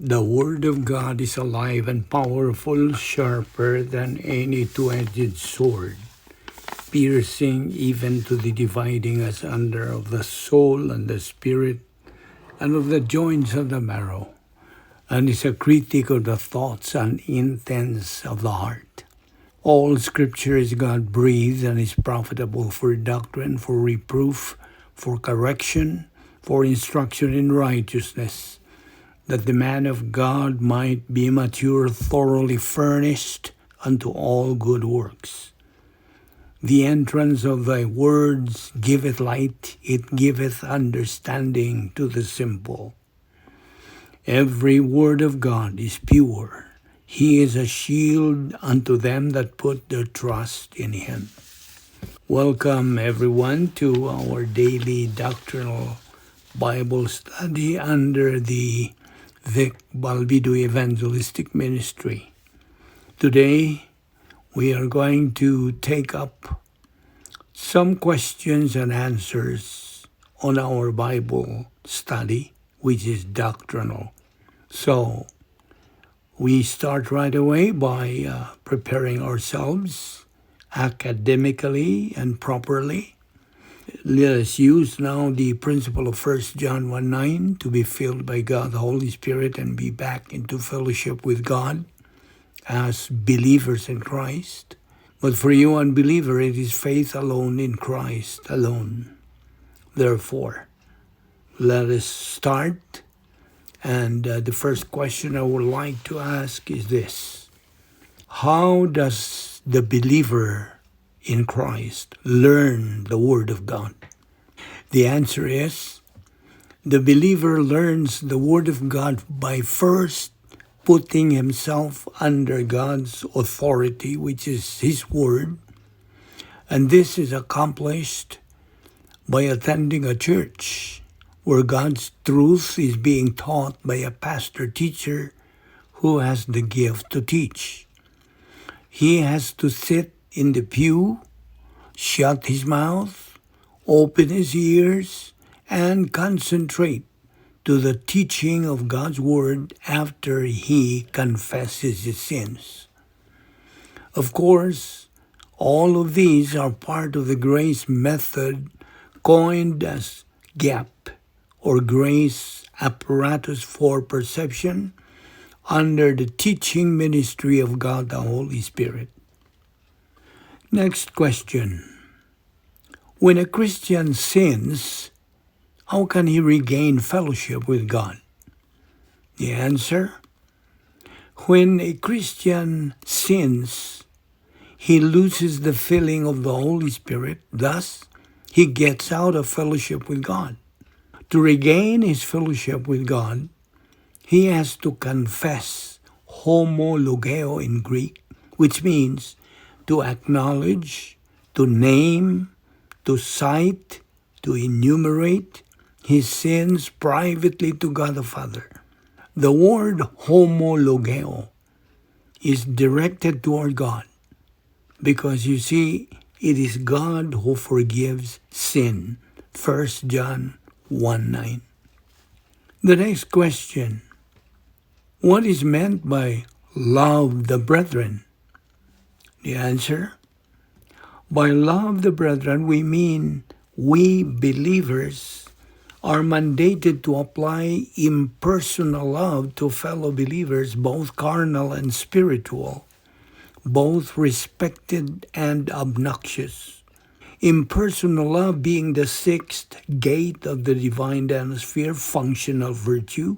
The Word of God is alive and powerful, sharper than any two-edged sword, piercing even to the dividing asunder of the soul and the spirit, and of the joints of the marrow, and is a critic of the thoughts and intents of the heart. All Scripture is God-breathed and is profitable for doctrine, for reproof, for correction, for instruction in righteousness, that the man of God might be mature, thoroughly furnished unto all good works. The entrance of thy words giveth light, it giveth understanding to the simple. Every word of God is pure. He is a shield unto them that put their trust in him. Welcome everyone to our daily doctrinal Bible study under the Balbido Evangelistic Ministry. Today, we are going to take up some questions and answers on our Bible study, which is doctrinal. So, we start right away by preparing ourselves academically and properly. Let us use now the principle of 1 John 1:9 to be filled by God the Holy Spirit and be back into fellowship with God as believers in Christ. But for you unbeliever, it is faith alone in Christ alone. Therefore, let us start. And the first question I would like to ask is this: how does the believer in Christ learn the Word of God? The answer is, the believer learns the Word of God by first putting himself under God's authority, which is His Word. And this is accomplished by attending a church where God's truth is being taught by a pastor-teacher who has the gift to teach. He has to sit in the pew, shut his mouth, open his ears, and concentrate to the teaching of God's Word after he confesses his sins. Of course, all of these are part of the grace method coined as GAP, or Grace Apparatus for Perception, under the teaching ministry of God the Holy Spirit. Next question. When a Christian sins, how can he regain fellowship with God? The answer: when a Christian sins, he loses the filling of the Holy Spirit. Thus, he gets out of fellowship with God. To regain his fellowship with God, he has to confess, homologeo in Greek, which means to acknowledge, to name, to cite, to enumerate his sins privately to God the Father. The word homologeo is directed toward God because, you see, it is God who forgives sin. 1 John 1:9. The next question: what is meant by love the brethren? The answer: by love the brethren, we mean we believers are mandated to apply impersonal love to fellow believers, both carnal and spiritual, both respected and obnoxious. Impersonal love being the sixth gate of the divine danosphere, functional virtue.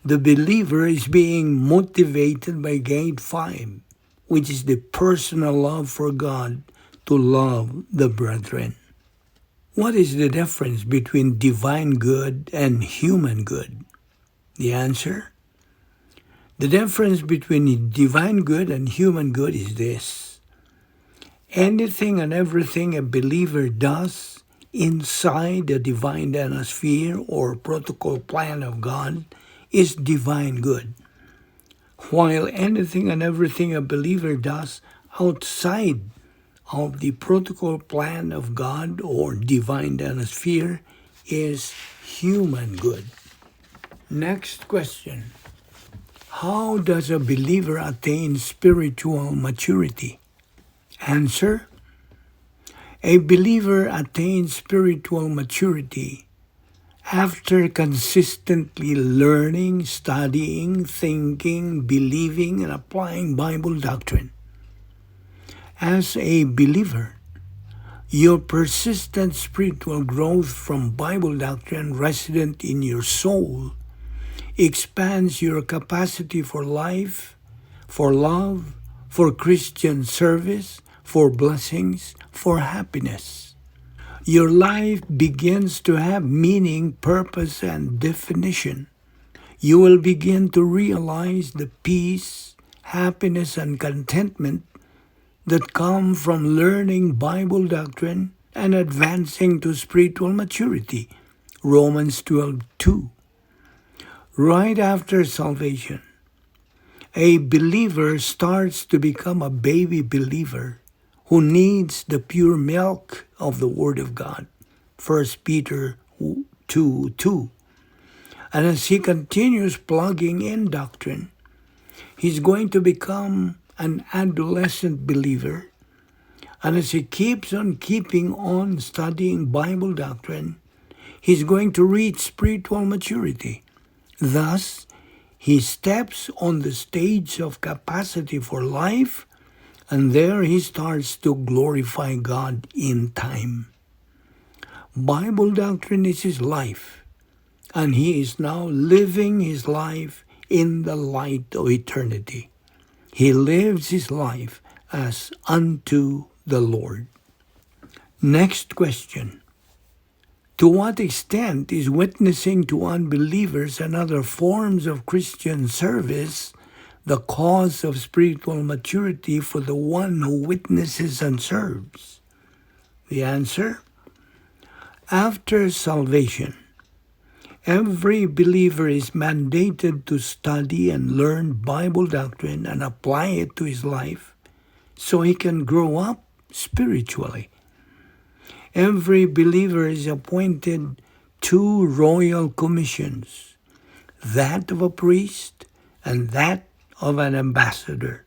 The believer is being motivated by gate 5, which is the personal love for God, to love the brethren. What is the difference between divine good and human good? The answer: the difference between divine good and human good is this: anything and everything a believer does inside the divine danosphere or protocol plan of God is divine good, while anything and everything a believer does outside of the protocol plan of God or divine danosphere is human good. Next question: How does a believer attain spiritual maturity? Answer: a believer attains spiritual maturity after consistently learning, studying, thinking, believing, and applying Bible doctrine. As a believer, your persistent spiritual growth from Bible doctrine resident in your soul expands your capacity for life, for love, for Christian service, for blessings, for happiness. Your life begins to have meaning, purpose, and definition. You will begin to realize the peace, happiness, and contentment that come from learning Bible doctrine and advancing to spiritual maturity. Romans 12:2. Right after salvation, a believer starts to become a baby believer who needs the pure milk of the Word of God. 1 Peter 2:2. And as he continues plugging in doctrine, he's going to become an adolescent believer. And as he keeps on keeping on studying Bible doctrine, he's going to reach spiritual maturity. Thus, he steps on the stage of capacity for life, and there he starts to glorify God in time. Bible doctrine is his life, and he is now living his life in the light of eternity. He lives his life as unto the Lord. Next question. To what extent is witnessing to unbelievers and other forms of Christian service the cause of spiritual maturity for the one who witnesses and serves? The answer: after salvation, every believer is mandated to study and learn Bible doctrine and apply it to his life so he can grow up spiritually. Every believer is appointed two royal commissions, that of a priest and that of an ambassador.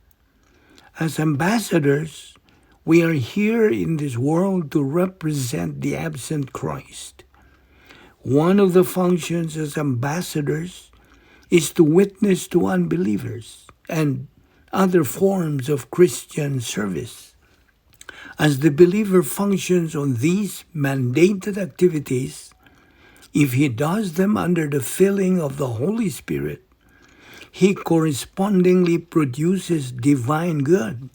As ambassadors, we are here in this world to represent the absent Christ. One of the functions as ambassadors is to witness to unbelievers and other forms of Christian service. As the believer functions on these mandated activities, if he does them under the filling of the Holy Spirit, he correspondingly produces divine good,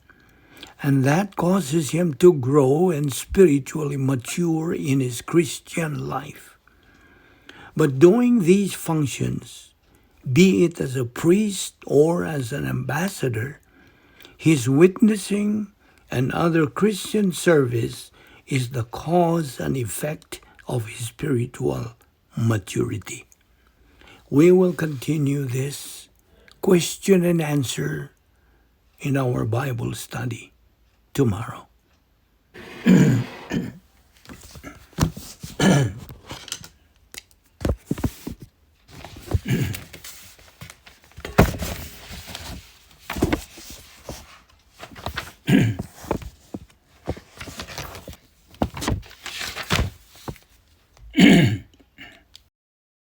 and that causes him to grow and spiritually mature in his Christian life. But doing these functions, be it as a priest or as an ambassador, his witnessing and other Christian service is the cause and effect of his spiritual maturity. We will continue this question and answer in our Bible study tomorrow.